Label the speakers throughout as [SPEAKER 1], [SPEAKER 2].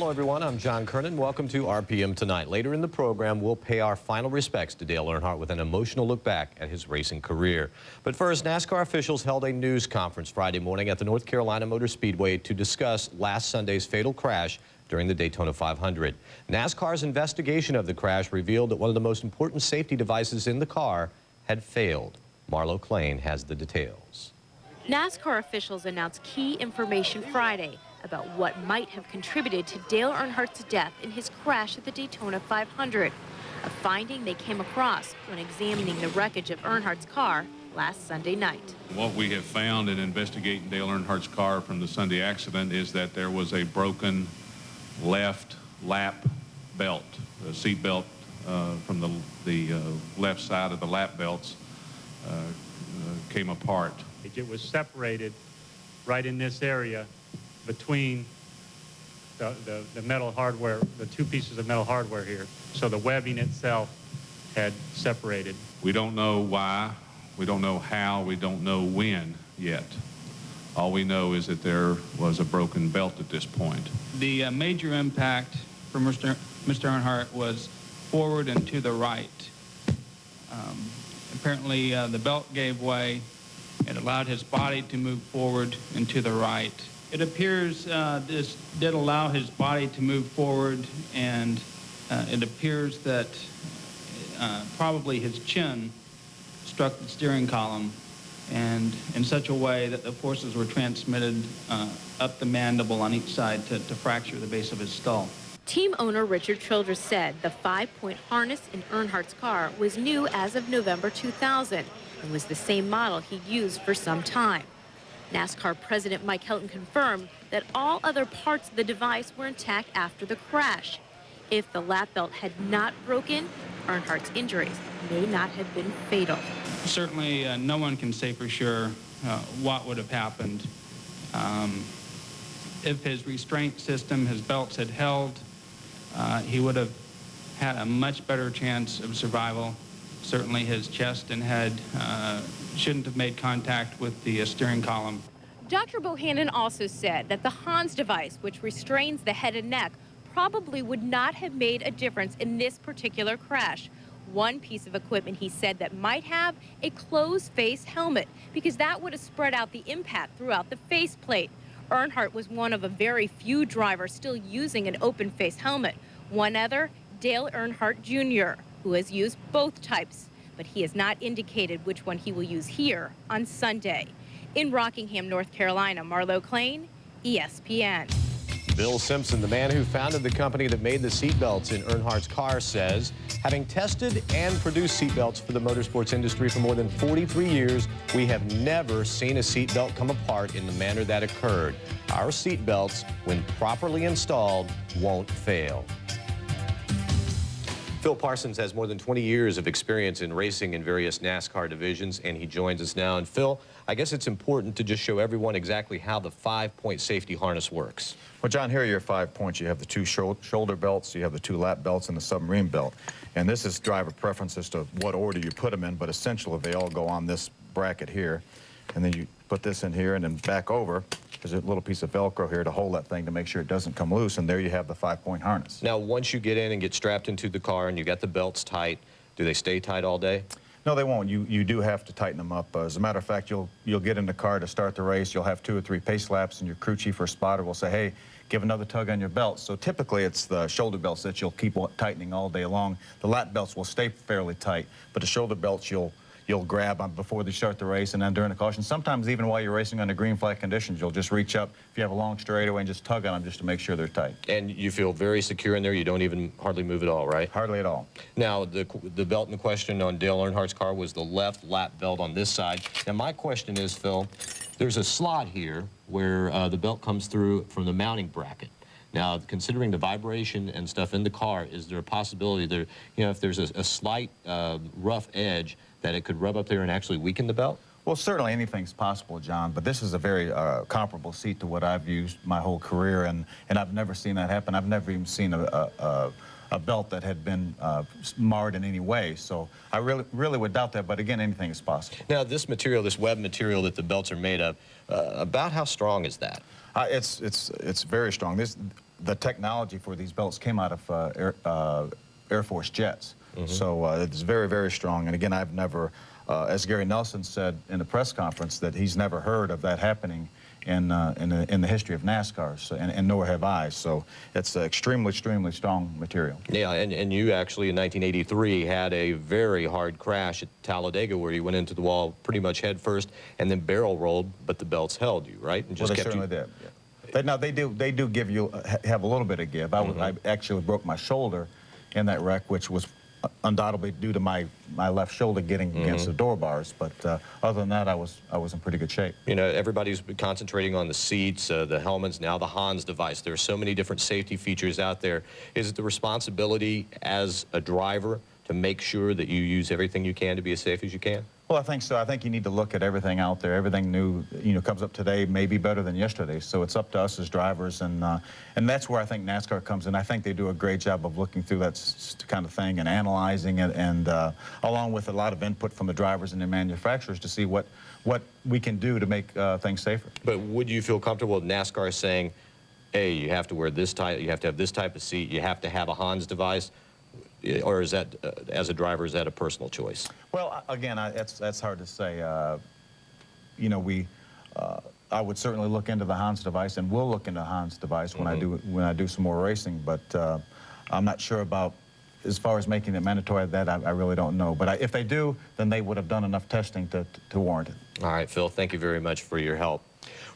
[SPEAKER 1] Hello, everyone. I'm John Kernan. Welcome to RPM Tonight. Later in the program, we'll pay our final respects to Dale Earnhardt with an emotional look back at his racing career. But first, NASCAR officials held a news conference Friday morning at the North Carolina Motor Speedway to discuss last Sunday's fatal crash during the Daytona 500. NASCAR's investigation of the crash revealed that one of the most important safety devices in the car had failed. Marlo Clain has the details.
[SPEAKER 2] NASCAR officials announced key information Friday about what might have contributed to Dale Earnhardt's death in his crash at the Daytona 500, a finding they came across when examining the wreckage of Earnhardt's car last Sunday night.
[SPEAKER 3] What we have found in investigating Dale Earnhardt's car from the Sunday accident is that there was a broken left lap belt, the seat belt from the left side of the lap belts came apart.
[SPEAKER 4] It was separated right in this area between the metal hardware, the two pieces of metal hardware here. So the webbing itself had separated.
[SPEAKER 3] We don't know why, we don't know how, we don't know when yet. All we know is that there was a broken belt at this point.
[SPEAKER 5] The major impact for Mr. Earnhardt was forward and to the right. Apparently the belt gave way. It allowed his body to move forward and to the right. It appears this did allow his body to move forward, and it appears that probably his chin struck the steering column, and in such a way that the forces were transmitted up the mandible on each side to fracture the base of his skull.
[SPEAKER 2] Team owner Richard Childress said the 5-point harness in Earnhardt's car was new as of November 2000 and was the same model he'd used for some time. NASCAR President Mike Helton confirmed that all other parts of the device were intact after the crash. If the lap belt had not broken, Earnhardt's injuries may not have been fatal.
[SPEAKER 5] Certainly, no one can say for sure what would have happened. If his restraint system, his belts had held, he would have had a much better chance of survival. Certainly his chest and head shouldn't have made contact with the steering column.
[SPEAKER 2] Dr. Bohannon also said that the Hans device, which restrains the head and neck, probably would not have made a difference in this particular crash. One piece of equipment he said that might have a closed face helmet, because that would have spread out the impact throughout the faceplate. Earnhardt was one of a very few drivers still using an open face helmet. One other, Dale Earnhardt Jr., who has used both types, but he has not indicated which one he will use here on Sunday. In Rockingham, North Carolina, Marlo Clain, ESPN.
[SPEAKER 1] Bill Simpson, the man who founded the company that made the seatbelts in Earnhardt's car, says, having tested and produced seatbelts for the motorsports industry for more than 43 years, we have never seen a seatbelt come apart in the manner that occurred. Our seatbelts, when properly installed, won't fail. Phil Parsons has more than 20 years of experience in racing in various NASCAR divisions, and he joins us now. And Phil, I guess it's important to just show everyone exactly how the 5-point safety harness works.
[SPEAKER 6] Well, John, here are your 5 points. You have the 2 shoulder belts, you have the 2 lap belts, and the submarine belt. And this is driver preference as to what order you put them in, but essentially they all go on this bracket here. And then you put this in here and then back over. There's a little piece of Velcro here to hold that thing to make sure it doesn't come loose, and there you have the 5-point harness.
[SPEAKER 1] Now, once you get in and get strapped into the car and you got the belts tight, do they stay tight all day?
[SPEAKER 6] No, they won't. You do have to tighten them up. As a matter of fact, you'll get in the car to start the race. You'll have 2 or 3 pace laps, and your crew chief or spotter will say, hey, give another tug on your belts. So typically it's the shoulder belts that you'll keep tightening all day long. The lap belts will stay fairly tight, but the shoulder belts you'll grab on before they start the race and then during the caution. Sometimes even while you're racing under green flag conditions, you'll just reach up if you have a long straightaway and just tug on them just to make sure they're tight.
[SPEAKER 1] And you feel very secure in there? You don't even hardly move at all, right?
[SPEAKER 6] Hardly at all.
[SPEAKER 1] Now, the belt in question on Dale Earnhardt's car was the left lap belt on this side. Now, my question is, Phil, there's a slot here where the belt comes through from the mounting bracket. Now, considering the vibration and stuff in the car, is there a possibility there, if there's a slight rough edge, that it could rub up there and actually weaken the belt?
[SPEAKER 6] Well, certainly anything's possible, John, but this is a very comparable seat to what I've used my whole career, and I've never seen that happen. I've never even seen a belt that had been marred in any way, so I really would doubt that, but again, anything is possible.
[SPEAKER 1] Now, this material, this web material that the belts are made of, about how strong is that?
[SPEAKER 6] It's very strong. the technology for these belts came out of Air Force jets. So it's very, very strong. And again, I've never, as Gary Nelson said in the press conference, that he's never heard of that happening in the history of NASCAR, so, and nor have I. So it's extremely, extremely strong material.
[SPEAKER 1] Yeah, and you actually in 1983 had a very hard crash at Talladega where you went into the wall pretty much head first and then barrel rolled, but the belts held you, right? And just
[SPEAKER 6] Well, they
[SPEAKER 1] kept
[SPEAKER 6] certainly
[SPEAKER 1] you...
[SPEAKER 6] did. Yeah. Now they do give you have a little bit of give. I actually broke my shoulder in that wreck, which was undoubtedly due to my left shoulder getting against the door bars, but other than that, I was in pretty good shape.
[SPEAKER 1] You know, everybody's been concentrating on the seats, the helmets, now the Hans device. There are so many different safety features out there. Is it the responsibility as a driver to make sure that you use everything you can to be as safe as you can?
[SPEAKER 6] Well, I think so. I think you need to look at everything out there. Everything new, comes up today may be better than yesterday. So it's up to us as drivers, and that's where I think NASCAR comes in. I think they do a great job of looking through that kind of thing and analyzing it, and along with a lot of input from the drivers and the manufacturers to see what we can do to make things safer.
[SPEAKER 1] But would you feel comfortable with NASCAR saying, hey, you have to wear this type, you have to have this type of seat, you have to have a Hans device? Or is that, as a driver, is that a personal choice?
[SPEAKER 6] Well, again, that's hard to say. I would certainly look into the Hans device, and we'll look into the Hans device when I do some more racing. But I'm not sure about, as far as making it mandatory, that I really don't know. But if they do, then they would have done enough testing to warrant it.
[SPEAKER 1] All right, Phil, thank you very much for your help.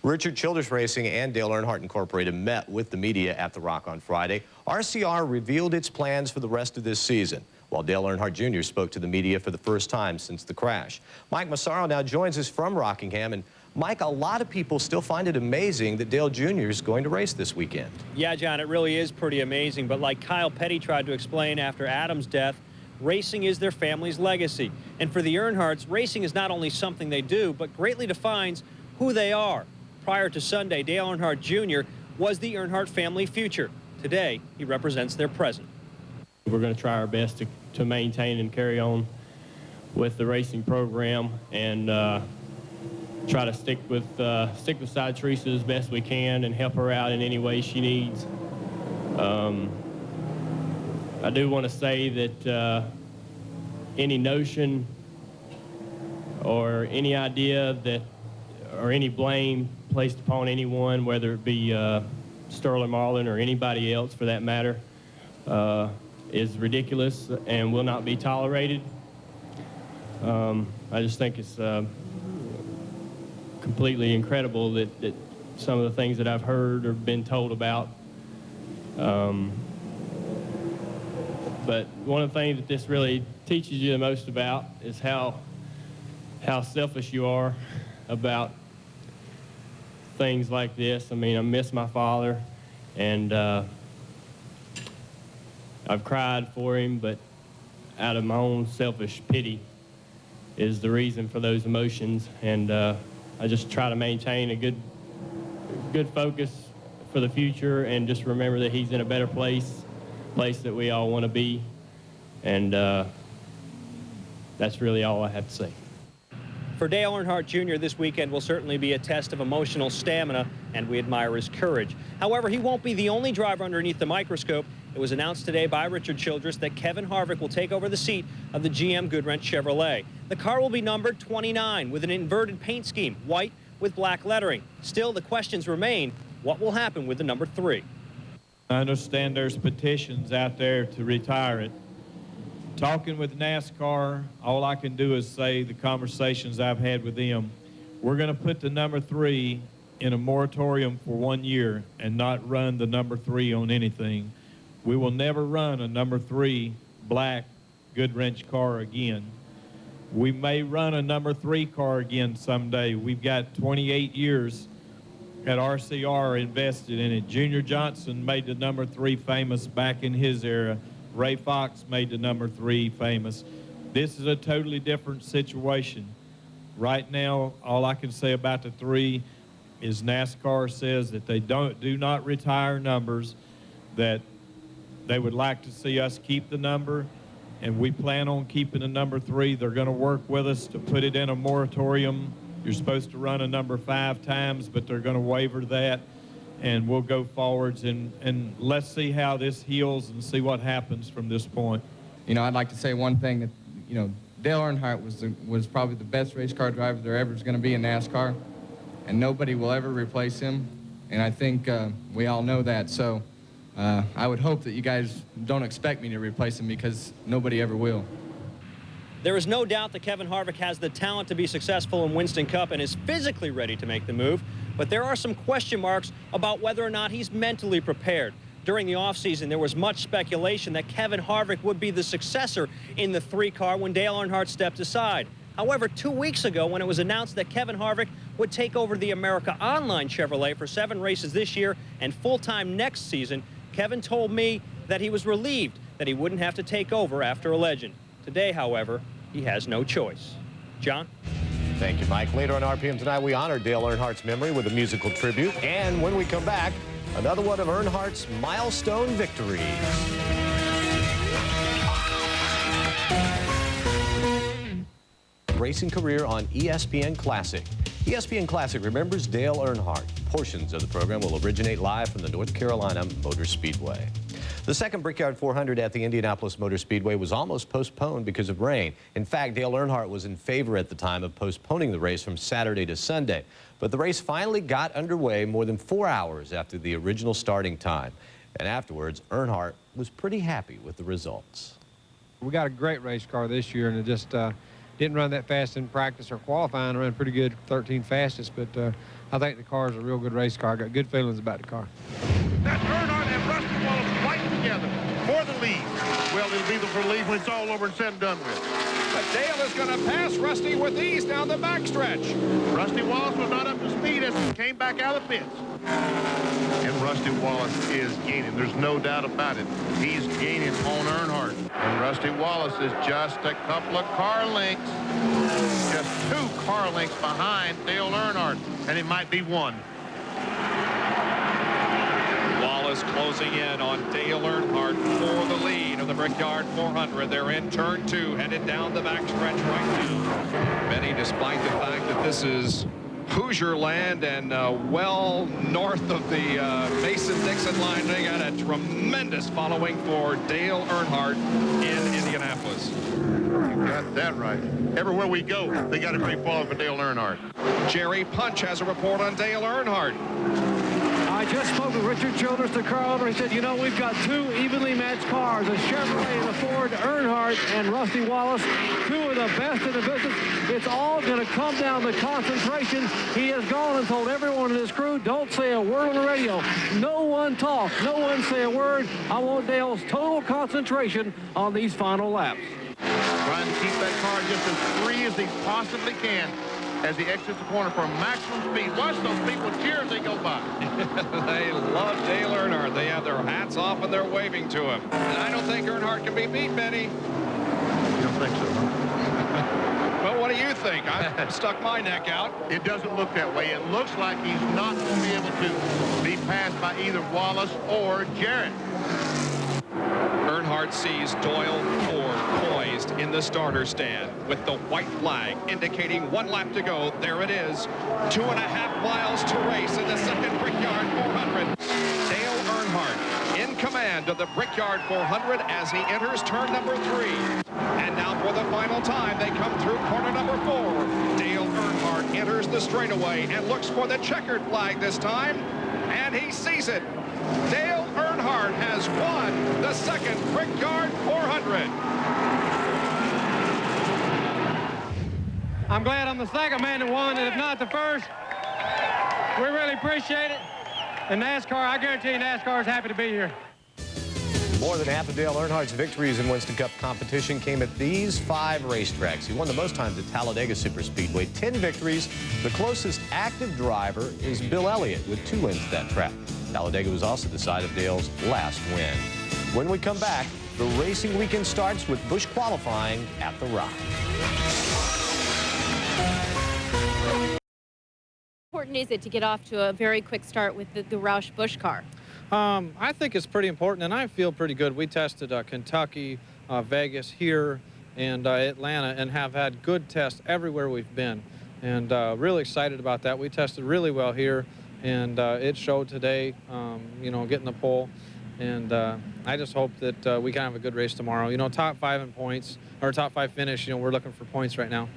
[SPEAKER 1] Richard Childress Racing and Dale Earnhardt Incorporated met with the media at the Rock on Friday. RCR revealed its plans for the rest of this season, while Dale Earnhardt Jr. spoke to the media for the first time since the crash. Mike Massaro now joins us from Rockingham. And Mike, a lot of people still find it amazing that Dale Jr. is going to race this weekend.
[SPEAKER 7] Yeah, John, it really is pretty amazing. But like Kyle Petty tried to explain after Adam's death, racing is their family's legacy. And for the Earnhardts, racing is not only something they do, but greatly defines who they are. Prior to Sunday, Dale Earnhardt Jr. was the Earnhardt family future. Today, he represents their present.
[SPEAKER 8] We're going to try our best to maintain and carry on with the racing program and try to stick beside Teresa as best we can and help her out in any way she needs. I do want to say that any notion or any idea that or any blame placed upon anyone, whether it be Sterling Marlin or anybody else for that matter, is ridiculous and will not be tolerated. I just think it's completely incredible that some of the things that I've heard or been told about. But one of the things that this really teaches you the most about is how selfish you are about things like this. I mean, I miss my father, and I've cried for him, but out of my own selfish pity is the reason for those emotions. And I just try to maintain a good focus for the future and just remember that he's in a better place that we all want to be. And that's really all I have to say.
[SPEAKER 7] For Dale Earnhardt Jr., this weekend will certainly be a test of emotional stamina, and we admire his courage. However, he won't be the only driver underneath the microscope. It was announced today by Richard Childress that Kevin Harvick will take over the seat of the GM Goodwrench Chevrolet. The car will be numbered 29 with an inverted paint scheme, white with black lettering. Still, the questions remain, what will happen with the number 3?
[SPEAKER 9] I understand there's petitions out there to retire it. Talking with NASCAR, all I can do is say the conversations I've had with them, we're going to put the number 3 in a moratorium for 1 year and not run the number 3 on anything. We will never run a number 3 black Goodwrench car again. We may run a number 3 car again someday. We've got 28 years at RCR invested in it. Junior Johnson made the number 3 famous back in his era. Ray Fox made the number 3 famous. This is a totally different situation. Right now, all I can say about the 3 is NASCAR says that they do not retire numbers, that they would like to see us keep the number, and we plan on keeping the number 3. They're going to work with us to put it in a moratorium. You're supposed to run a number 5 times, but they're going to waiver that. and we'll go forwards, and let's see how this heals and see what happens from this point.
[SPEAKER 10] You know, I'd like to say one thing that, you know, Dale Earnhardt was probably the best race car driver there ever is going to be in NASCAR, and nobody will ever replace him, and I think we all know that. So I would hope that you guys don't expect me to replace him, because nobody ever will.
[SPEAKER 7] There is no doubt that Kevin Harvick has the talent to be successful in Winston Cup and is physically ready to make the move, but there are some question marks about whether or not he's mentally prepared. During the offseason, there was much speculation that Kevin Harvick would be the successor in the 3-car when Dale Earnhardt stepped aside. However, 2 weeks ago, when it was announced that Kevin Harvick would take over the America Online Chevrolet for 7 races this year and full-time next season, Kevin told me that he was relieved that he wouldn't have to take over after a legend. Today, however, he has no choice. John?
[SPEAKER 1] Thank you, Mike. Later on RPM Tonight, we honor Dale Earnhardt's memory with a musical tribute. And when we come back, another one of Earnhardt's milestone victories. Racing career on ESPN Classic. ESPN Classic remembers Dale Earnhardt. Portions of the program will originate live from the North Carolina Motor Speedway. The second Brickyard 400 at the Indianapolis Motor Speedway was almost postponed because of rain. In fact, Dale Earnhardt was in favor at the time of postponing the race from Saturday to Sunday. But the race finally got underway more than 4 hours after the original starting time. And afterwards, Earnhardt was pretty happy with the results.
[SPEAKER 11] We got a great race car this year, and it just didn't run that fast in practice or qualifying. Ran pretty good, 13 fastest, but I think the car is a real good race car. I got good feelings about the car.
[SPEAKER 12] That's Earnhardt and Rusty Wallace fighting together for the lead. Well, it'll be the lead when it's all over and said and done with.
[SPEAKER 13] But Dale is going to pass Rusty with ease down the backstretch.
[SPEAKER 12] Rusty Wallace was not up to speed as he came back out of the pits. And Rusty Wallace is gaining. There's no doubt about it. He's gaining on Earnhardt. And Rusty Wallace is just a couple of car lengths, just 2 car lengths behind Dale Earnhardt. And it might be 1.
[SPEAKER 13] Wallace closing in on Dale Earnhardt for the lead of the Brickyard 400. They're in turn 2, headed down the backstretch right now. Many, despite the fact that this is Hoosier land and well north of the Mason-Dixon line, they got a tremendous following for Dale Earnhardt in Indianapolis.
[SPEAKER 12] You got that right. Everywhere we go, they got a great following for Dale Earnhardt.
[SPEAKER 13] Jerry Punch has a report on Dale Earnhardt.
[SPEAKER 14] I just spoke with Richard Childress, the car owner. He said, you know, we've got 2 evenly matched cars, a Chevrolet and a Ford. Earnhardt and Rusty Wallace, 2 of the best in the business. It's all going to come down to concentration. He has gone and told everyone in his crew, don't say a word on the radio. No one talk. No one say a word. I want Dale's total concentration on these final laps.
[SPEAKER 12] Trying to keep that car just as free as he possibly can as he exits the corner for maximum speed. Watch those people cheer as they go by.
[SPEAKER 13] They love Dale Earnhardt. They have their hats off and they're waving to him. And I don't think Earnhardt can be beat, Benny.
[SPEAKER 12] You don't think so, huh?
[SPEAKER 13] Well, what do you think? I've stuck my neck out.
[SPEAKER 12] It doesn't look that way. It looks like he's not going to be able to be passed by either Wallace or Jarrett.
[SPEAKER 13] Earnhardt sees Doyle Ford poised in the starter stand with the white flag indicating 1 lap to go. There it is. 2.5 miles to race in the second Brickyard 400. Dale Earnhardt in command of the Brickyard 400 as he enters turn number 3. And now for the final time, they come through corner number 4. Dale Earnhardt enters the straightaway and looks for the checkered flag this time. And he sees it. Dale Earnhardt has won the second Brickyard 400.
[SPEAKER 11] I'm glad I'm the second man that won, and if not the first. We really appreciate it. And NASCAR, I guarantee you NASCAR is happy to be here.
[SPEAKER 1] More than half of Dale Earnhardt's victories in Winston Cup competition came at these 5 racetracks. He won the most times at Talladega Superspeedway, 10 victories. The closest active driver is Bill Elliott with 2 wins at that track. Talladega was also the site of Dale's last win. When we come back, the racing weekend starts with Busch qualifying at the Rock.
[SPEAKER 2] How important is it to get off to a very quick start with the Roush Busch car?
[SPEAKER 11] I think it's pretty important, and I feel pretty good. We tested Kentucky, Vegas, here, and Atlanta, and have had good tests everywhere we've been. And really excited about that. We tested really well here.
[SPEAKER 15] and it showed today, you know, getting the pole. And I just hope that we can have a good race tomorrow. You know, top 5 in points, or top 5 finish, you know, we're looking for points right now.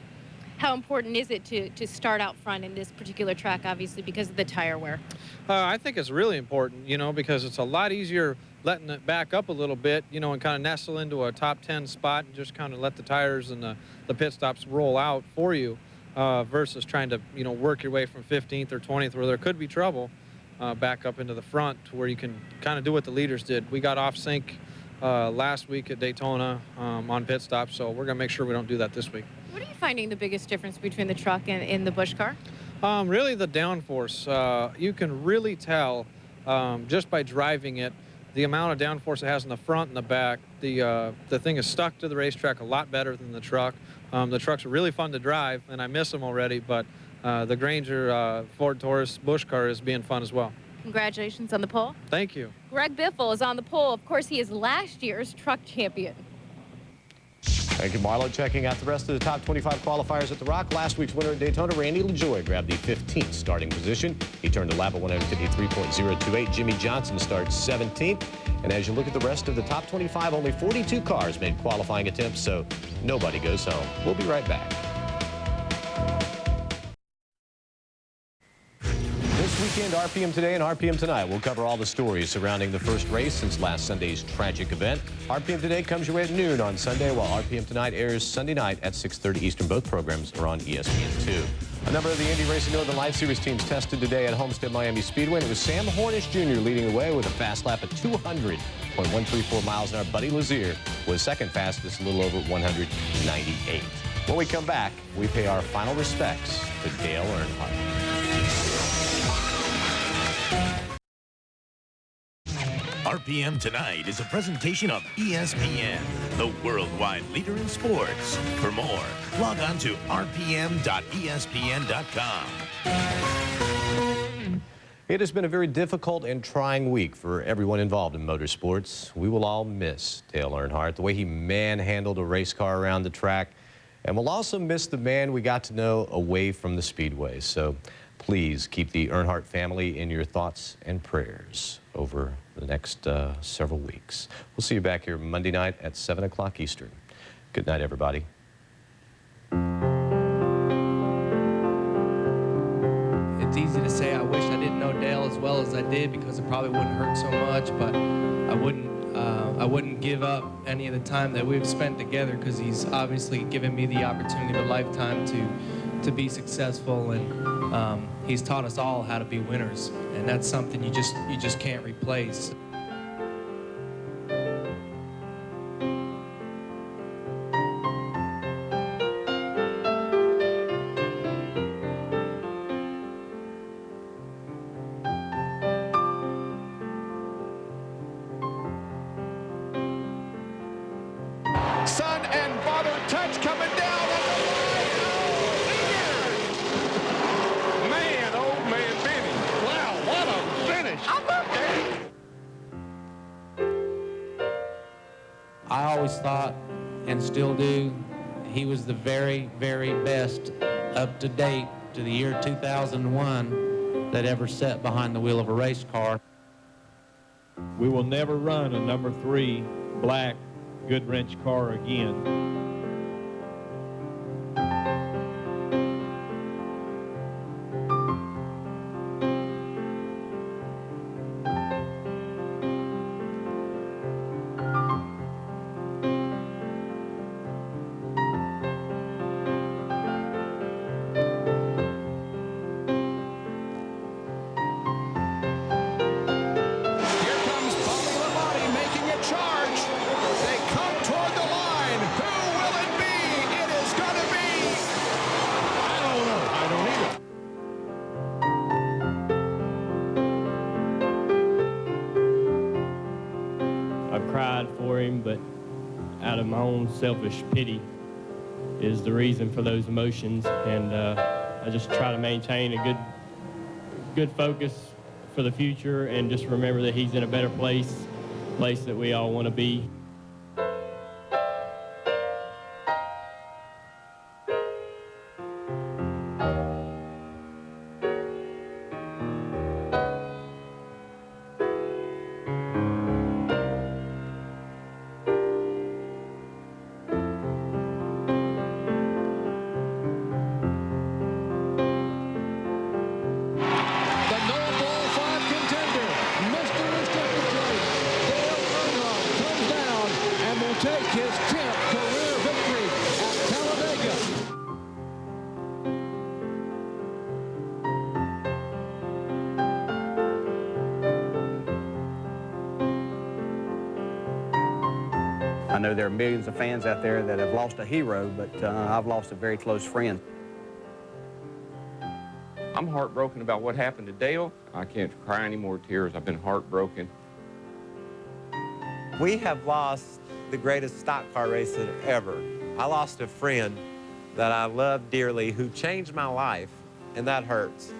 [SPEAKER 2] How important is it to start out front in this particular track, obviously, because of the tire wear?
[SPEAKER 15] I think it's really important, you know, because it's a lot easier letting it back up a little bit, you know, and kind of nestle into a top 10 spot and just kind of let the tires and the pit stops roll out for you versus trying to, you know, work your way from 15th or 20th where there could be trouble back up into the front to where you can kind of do what the leaders did. We got off sync last week at Daytona on pit stops, so we're going to make sure we don't do that this week.
[SPEAKER 2] What are you finding the biggest difference between the truck and the Busch car?
[SPEAKER 15] Really the downforce. You can really tell just by driving it the amount of downforce it has in the front and the back. The thing is stuck to the racetrack a lot better than the truck. The trucks are really fun to drive, and I miss them already, but the Granger Ford Taurus Busch car is being fun as well.
[SPEAKER 2] Congratulations on the pole.
[SPEAKER 15] Thank you.
[SPEAKER 2] Greg Biffle is on the pole. Of course, he is last year's truck champion.
[SPEAKER 1] Thank you, Marlo. Checking out the rest of the top 25 qualifiers at the Rock. Last week's winner at Daytona, Randy LaJoie, grabbed the 15th starting position. He turned a lap at 153.028. Jimmy Johnson starts 17th. And as you look at the rest of the top 25, only 42 cars made qualifying attempts, so nobody goes home. We'll be right back. This weekend, RPM Today and RPM Tonight. We'll cover all the stories surrounding the first race since last Sunday's tragic event. RPM Today comes your way at noon on Sunday, while RPM Tonight airs Sunday night at 6:30 Eastern. Both programs are on ESPN2. A number of the Indy Racing Northern Light Series teams tested today at Homestead Miami Speedway. And it was Sam Hornish Jr. leading the way with a fast lap at 200.134 miles an hour. Buddy Lazier was second fastest, a little over 198. When we come back, we pay our final respects to Dale Earnhardt.
[SPEAKER 16] RPM Tonight is a presentation of ESPN, the worldwide leader in sports. For more, log on to rpm.espn.com.
[SPEAKER 1] It has been a very difficult and trying week for everyone involved in motorsports. We will all miss Dale Earnhardt, the way he manhandled a race car around the track, and we'll also miss the man we got to know away from the speedway. So please keep the Earnhardt family in your thoughts and prayers over the next several weeks. We'll see you back here Monday night at 7 o'clock Eastern. Good night, everybody.
[SPEAKER 17] It's easy to say I wish I didn't know Dale as well as I did because it probably wouldn't hurt so much, but I wouldn't give up any of the time that we've spent together because he's obviously given me the opportunity of a lifetime to be successful, and he's taught us all how to be winners, and that's something you just can't replace.
[SPEAKER 12] Son and father touch coming down on the line. Oh, man, old man Benny. Wow, what a finish. I love that.
[SPEAKER 18] I always thought, and still do, he was the very, very best up to date to the year 2001 that ever sat behind the wheel of a race car.
[SPEAKER 9] We will never run a number 3 black Goodwrench car again.
[SPEAKER 8] I've cried for him, but out of my own selfish pity is the reason for those emotions, and I just try to maintain a good focus for the future and just remember that he's in a better place that we all want to be.
[SPEAKER 14] take his 10th career victory at Talladega.
[SPEAKER 19] I know there are millions of fans out there that have lost a hero, but I've lost a very close friend.
[SPEAKER 20] I'm heartbroken about what happened to Dale. I can't cry any more tears. I've been heartbroken.
[SPEAKER 21] We have lost the greatest stock car racer ever. I lost a friend that I love dearly who changed my life, and that hurts.